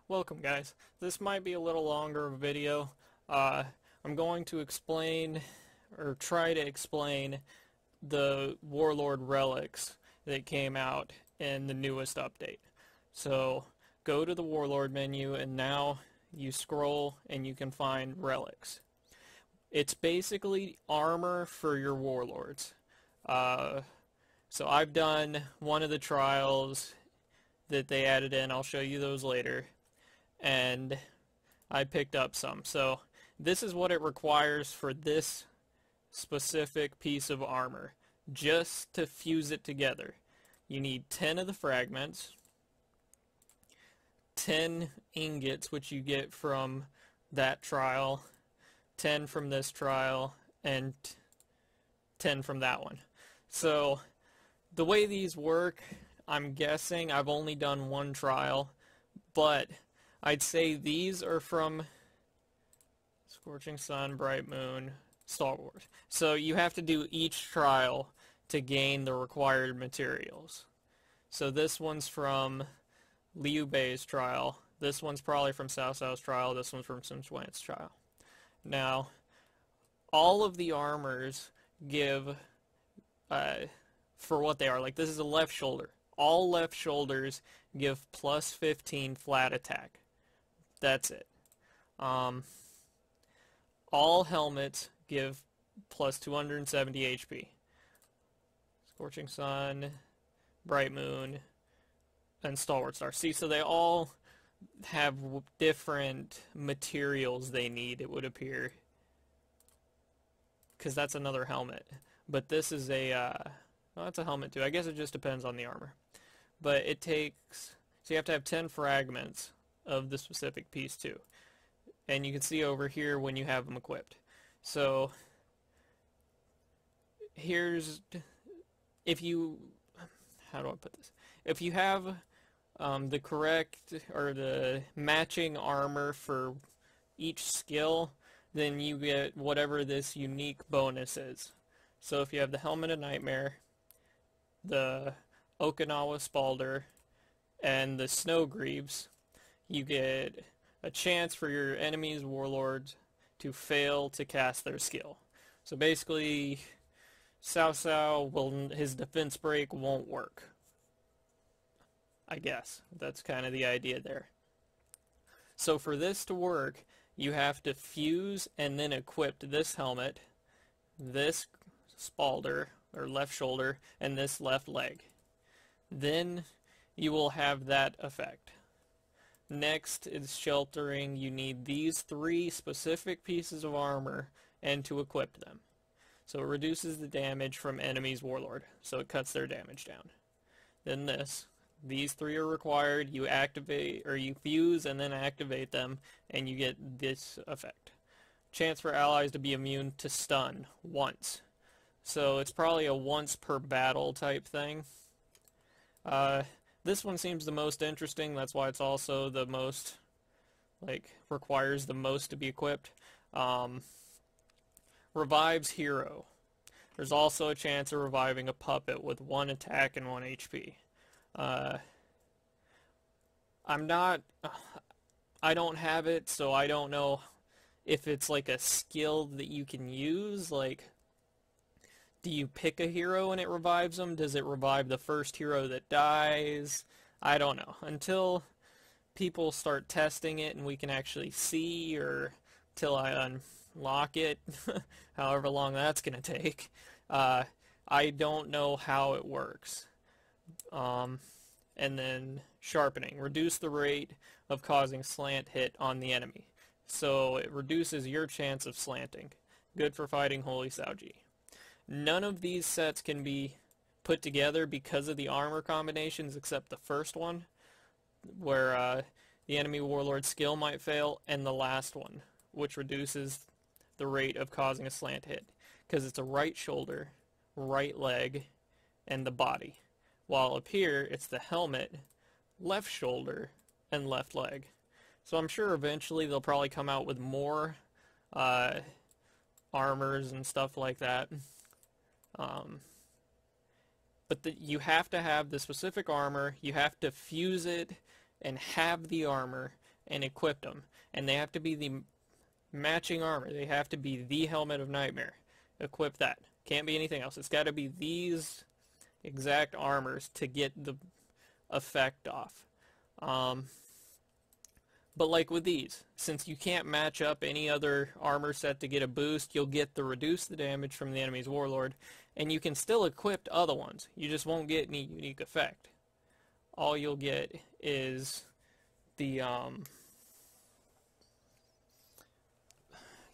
Welcome guys. This might be a little longer of a video. I'm going to explain, or try to explain, the Warlord Relics that came out in the newest update. So go to the Warlord menu and now you scroll and you can find Relics. It's basically armor for your Warlords. So I've done one of the trials that they added in. I'll show you those later. And I picked up some. So this is what it requires for this specific piece of armor, just to fuse it together. You need 10 of the fragments, 10 ingots, which you get from that trial, 10 from this trial, and 10 from that one. So the way these work, I'm guessing, I've only done one trial, but I'd say these are from Scorching Sun, Bright Moon, Star Wars. So you have to do each trial to gain the required materials. So this one's from Liu Bei's trial. This one's probably from Cao Cao's trial. This one's from Sun Quan's trial. Now, all of the armors give, for what they are, like this is a left shoulder. All left shoulders give plus 15 flat attack. That's it. All helmets give plus 270 HP. Scorching Sun, Bright Moon, and Stalwart Star. See, so they all have different materials they need, it would appear. Because that's another helmet. But this is a, well, that's a helmet too. I guess it just depends on the armor. But it takes, so you have to have 10 fragments of the specific piece too. And you can see over here when you have them equipped. So here's, if you, how do I put this? If you have the correct or the matching armor for each skill, then you get whatever this unique bonus is. So if you have the Helmet of Nightmare, the Okinawa Spalder, and the Snow Greaves, you get a chance for your enemy's warlords to fail to cast their skill. So basically, Cao Cao his defense break won't work. I guess that's kind of the idea there. So for this to work, you have to fuse and then equip this helmet, this Spalder, or left shoulder, and this left leg. Then you will have that effect. Next is sheltering. You need these 3 specific pieces of armor and to equip them. So it reduces the damage from enemy's warlord, so it cuts their damage down. Then these 3 are required. You activate, or you fuse and then activate them, and you get this effect. Chance for allies to be immune to stun once. So it's probably a once per battle type thing. This one seems the most interesting. That's why it's also the most, requires the most to be equipped. Revives hero. There's also a chance of reviving a puppet with 1 attack and 1 HP. I don't have it, so I don't know if it's like a skill that you can use. Like, do you pick a hero and it revives them? Does it revive the first hero that dies? I don't know. Until people start testing it and we can actually see, or till I unlock it, however long that's going to take, I don't know how it works. And then sharpening. Reduce the rate of causing slant hit on the enemy. So it reduces your chance of slanting. Good for fighting Holy Cao. None of these sets can be put together because of the armor combinations except the first one, where the enemy warlord skill might fail, and the last one, which reduces the rate of causing a slant hit, because it's a right shoulder, right leg, and the body. While up here, it's the helmet, left shoulder, and left leg. So I'm sure eventually they'll probably come out with more armors and stuff like that. But you have to have the specific armor, you have to fuse it and have the armor, and equip them. And they have to be the matching armor. They have to be the Helmet of Nightmare. Equip that. Can't be anything else. It's got to be these exact armors to get the effect off. But like with these, since you can't match up any other armor set to get a boost, you'll get the reduce the damage from the enemy's Warlord, and you can still equip other ones. You just won't get any unique effect. All you'll get is the,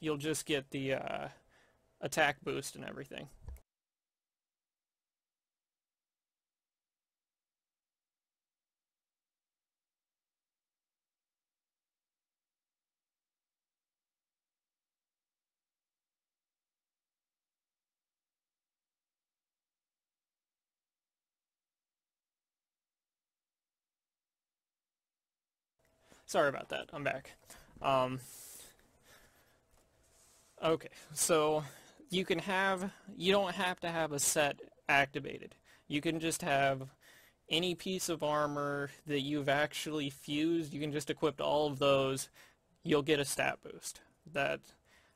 you'll just get the attack boost and everything. Sorry about that. I'm back. Okay, so you don't have to have a set activated. You can just have any piece of armor that you've actually fused. You can just equip all of those. You'll get a stat boost.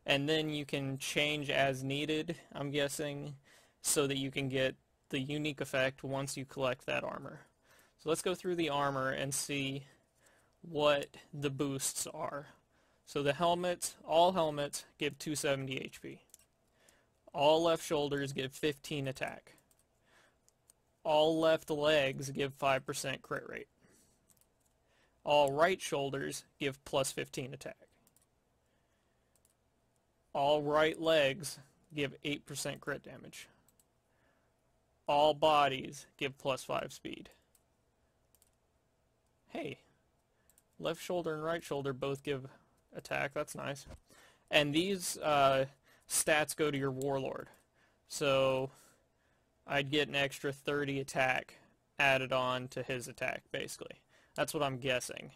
And then you can change as needed, I'm guessing, so that you can get the unique effect once you collect that armor. So let's go through the armor and see what the boosts are. So the helmets, all helmets give 270 HP. All left shoulders give 15 attack. All left legs give 5% crit rate. All right shoulders give plus 15 attack. All right legs give 8% crit damage. All bodies give plus 5 speed. Hey, left shoulder and right shoulder both give attack. That's nice. And these stats go to your Warlord. So I'd get an extra 30 attack added on to his attack, basically. That's what I'm guessing.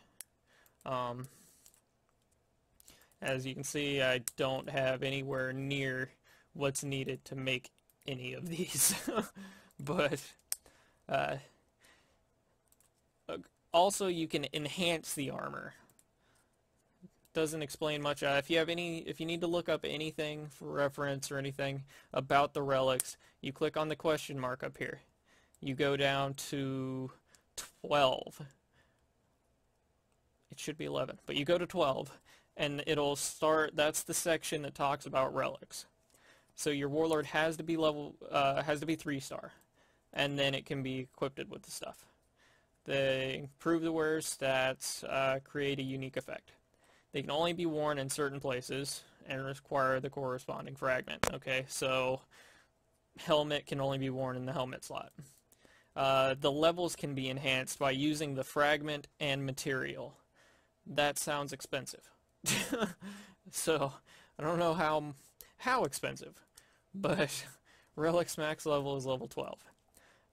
As you can see, I don't have anywhere near what's needed to make any of these. But also you can enhance the armor. Doesn't explain much. If you need to look up anything for reference or anything about the relics, you click on the question mark up here. You go down to 12. It should be 11, but you go to 12, and it'll start. That's the section that talks about relics. So your Warlord has to be 3-star, and then it can be equipped with the stuff. They improve the wearer's stats, create a unique effect. They can only be worn in certain places and require the corresponding fragment. Okay, so helmet can only be worn in the helmet slot. The levels can be enhanced by using the fragment and material. That sounds expensive. So I don't know how expensive, but Relic's max level is level 12.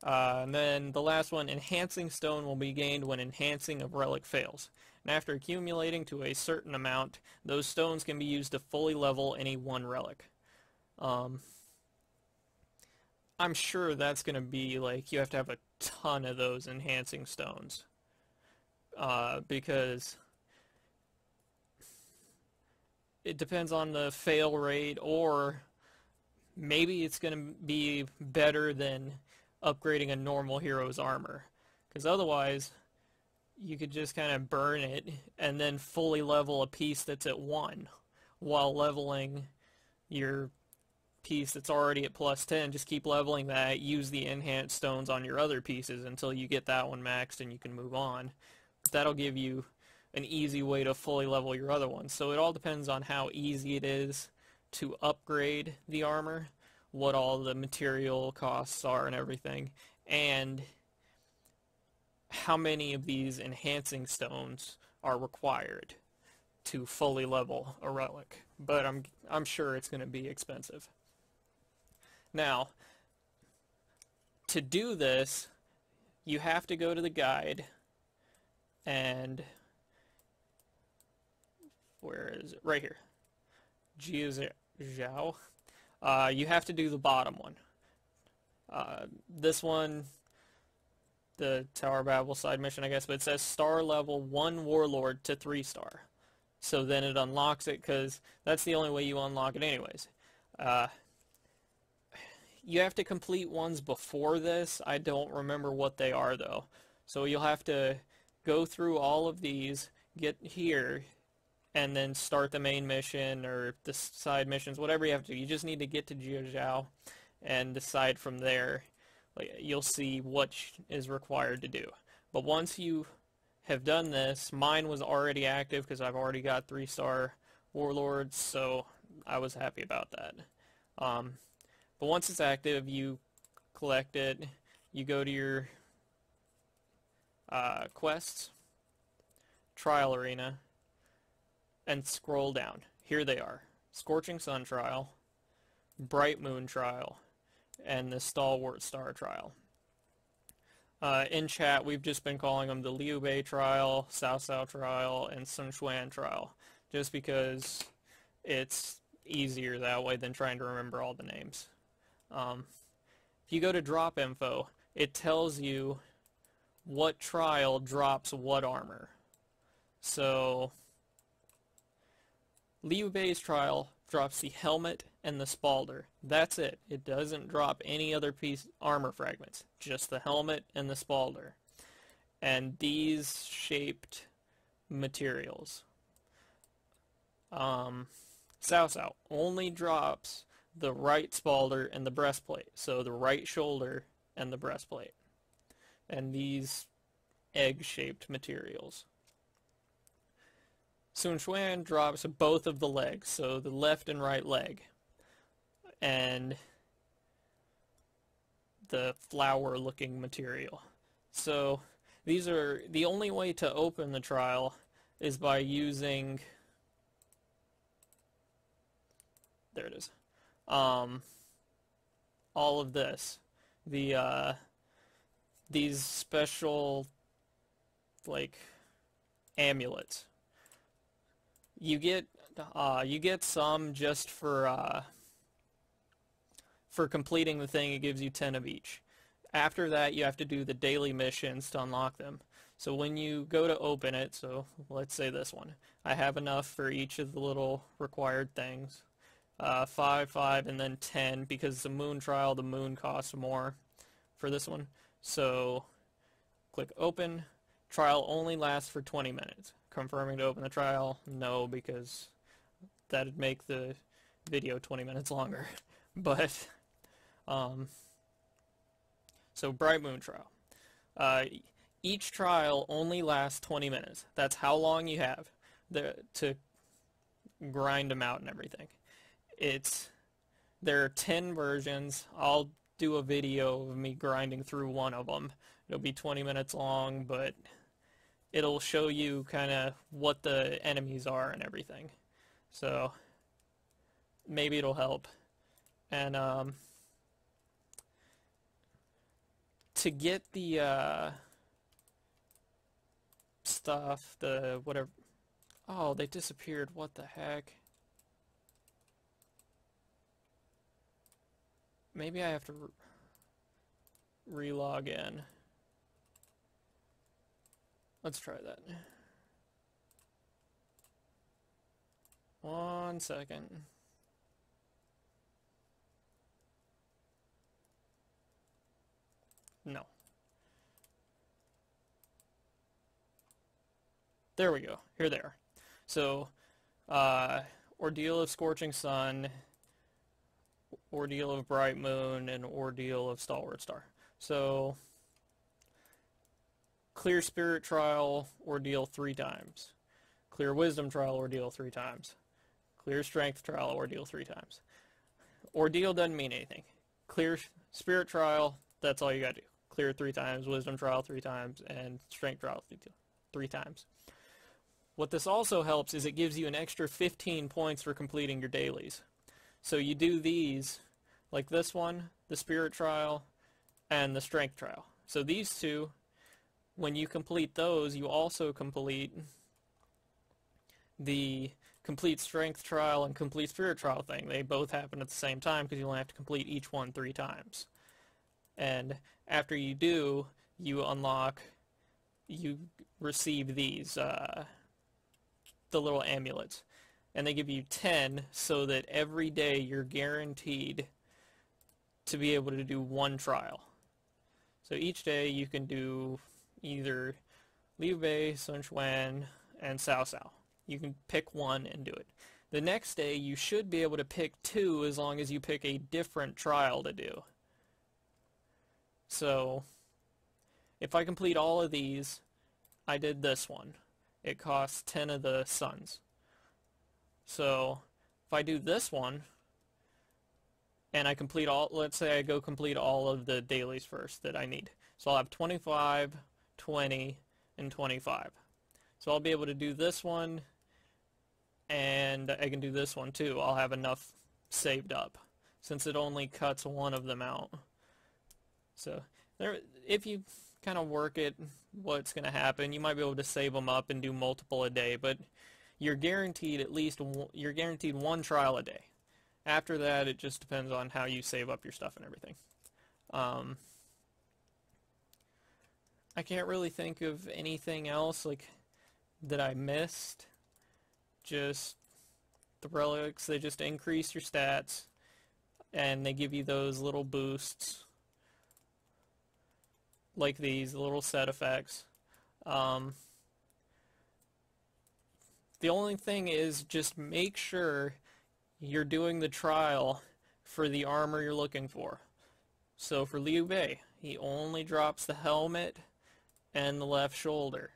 And then the last one, enhancing stone will be gained when enhancing of relic fails. And after accumulating to a certain amount, those stones can be used to fully level any one relic. I'm sure that's going to be like you have to have a ton of those enhancing stones. Because it depends on the fail rate, or maybe it's going to be better than upgrading a normal hero's armor. Because otherwise, you could just kind of burn it and then fully level a piece that's at 1 while leveling your piece that's already at plus 10. Just keep leveling that, use the enhanced stones on your other pieces until you get that one maxed and you can move on. But that'll give you an easy way to fully level your other ones. So it all depends on how easy it is to upgrade the armor, what all the material costs are and everything, and how many of these enhancing stones are required to fully level a relic. But I'm sure it's going to be expensive. Now, to do this, you have to go to the guide, and where is it? Right here. Jiao. You have to do the bottom one. This the Tower Babel side mission, I guess, but it says star level 1 Warlord to 3-star. So then it unlocks it, because that's the only way you unlock it anyways. You have to complete ones before this. I don't remember what they are, though. So you'll have to go through all of these, get here, and then start the main mission or the side missions, whatever you have to do. You just need to get to Jiuzhou and decide from there. Like, you'll see what is required to do. But once you have done this, mine was already active because I've already got 3-star warlords, so I was happy about that. But once it's active, you collect it, you go to your quests, trial arena, and scroll down. Here they are: Scorching Sun trial, Bright Moon trial, and the Stalwart Star trial. In chat, we've just been calling them the Liu Bei trial, Cao Cao trial, and Sun Xuan trial, just because it's easier that way than trying to remember all the names. If you go to drop info, it tells you what trial drops what armor. So Liu Bei's trial drops the helmet and the spalder. That's it. It doesn't drop any other armor fragments, just the helmet and the spalder. And these shaped materials. Cao Cao only drops the right spalder and the breastplate, so the right shoulder and the breastplate. And these egg-shaped materials. Sun Xuan drops both of the legs, so the left and right leg, and the flower-looking material. So these are the only way to open the trial is by using, there it is, all of this, these special like amulets. You get some just for completing the thing. It gives you 10 of each. After that, you have to do the daily missions to unlock them. So when you go to open it, so let's say this one, I have enough for each of the little required things. 5, 5, and then 10, because it's a moon trial, the moon costs more for this one. So click open. Trial only lasts for 20 minutes. Confirming to open the trial, no, because that'd make the video 20 minutes longer. But, so Bright Moon trial. Each trial only lasts 20 minutes. That's how long you have to grind them out and everything. There are 10 versions. I'll do a video of me grinding through one of them. It'll be 20 minutes long, but it'll show you kind of what the enemies are and everything. So maybe it'll help. And to get the stuff, the whatever. Oh, they disappeared. What the heck? Maybe I have to re-log in. Let's try that. 1 second. No. There we go. Here they are. So, Ordeal of Scorching Sun, Ordeal of Bright Moon, and Ordeal of Stalwart Star. So, Clear Spirit Trial, Ordeal 3 times. Clear Wisdom Trial, Ordeal 3 times. Clear Strength Trial, Ordeal 3 times. Ordeal doesn't mean anything. Clear Spirit Trial, that's all you gotta do. Clear 3 times, Wisdom Trial 3 times, and Strength Trial 3 times. What this also helps is it gives you an extra 15 points for completing your dailies. So you do these, like this one, the Spirit Trial, and the Strength Trial. So these two, when you complete those, you also complete the Complete Strength Trial and Complete Spirit Trial thing. They both happen at the same time because you only have to complete each one 3 times. And after you do, you receive these, the little amulets. And they give you 10 so that every day you're guaranteed to be able to do one trial. So each day you can do either Liu Bei, Sun Quan, and Cao Cao. You can pick one and do it. The next day you should be able to pick 2 as long as you pick a different trial to do. So if I complete all of these, I did this one. It costs 10 of the suns. So if I do this one, and I complete all, let's say I go complete all of the dailies first that I need. So I'll have 25, 20, and 25. So I'll be able to do this one, and I can do this one too. I'll have enough saved up, since it only cuts one of them out. So there, if you kind of work it, what's going to happen, you might be able to save them up and do multiple a day, but you're guaranteed you're guaranteed one trial a day. After that, it just depends on how you save up your stuff and everything. I can't really think of anything else like that I missed. Just the relics, they just increase your stats, and they give you those little boosts, like these little set effects. The only thing is just make sure you're doing the trial for the armor you're looking for. So for Liu Bei, he only drops the helmet and the left shoulder.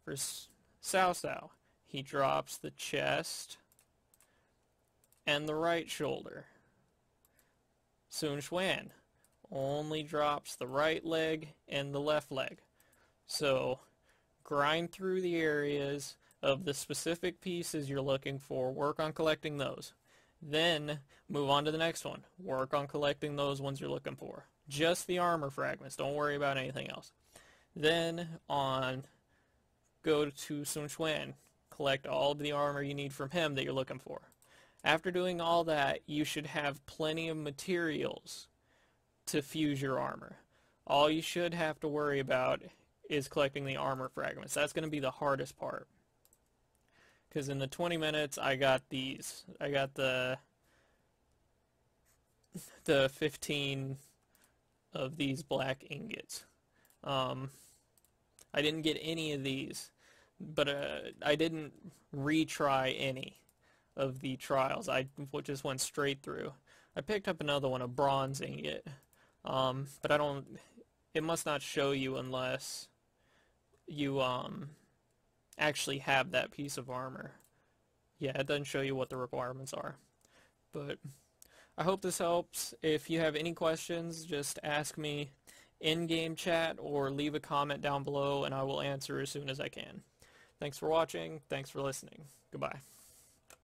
For Cao Cao, he drops the chest and the right shoulder. Sun Quan only drops the right leg and the left leg. So grind through the areas of the specific pieces you're looking for, work on collecting those. Then move on to the next one. Work on collecting those ones you're looking for. Just the armor fragments, don't worry about anything else. Then go to Sun Quan, collect all of the armor you need from him that you're looking for. After doing all that, you should have plenty of materials to fuse your armor. All you should have to worry about is collecting the armor fragments. That's going to be the hardest part. Because in the 20 minutes, I got these. I got the 15 of these black ingots. I didn't get any of these, but I didn't retry any of the trials. I just went straight through. I picked up another one, a bronze ingot, but I don't. It must not show you unless you actually have that piece of armor. Yeah, it doesn't show you what the requirements are. But I hope this helps. If you have any questions, just ask me in-game chat or leave a comment down below and I will answer as soon as I can. Thanks for watching. Thanks for listening. Goodbye.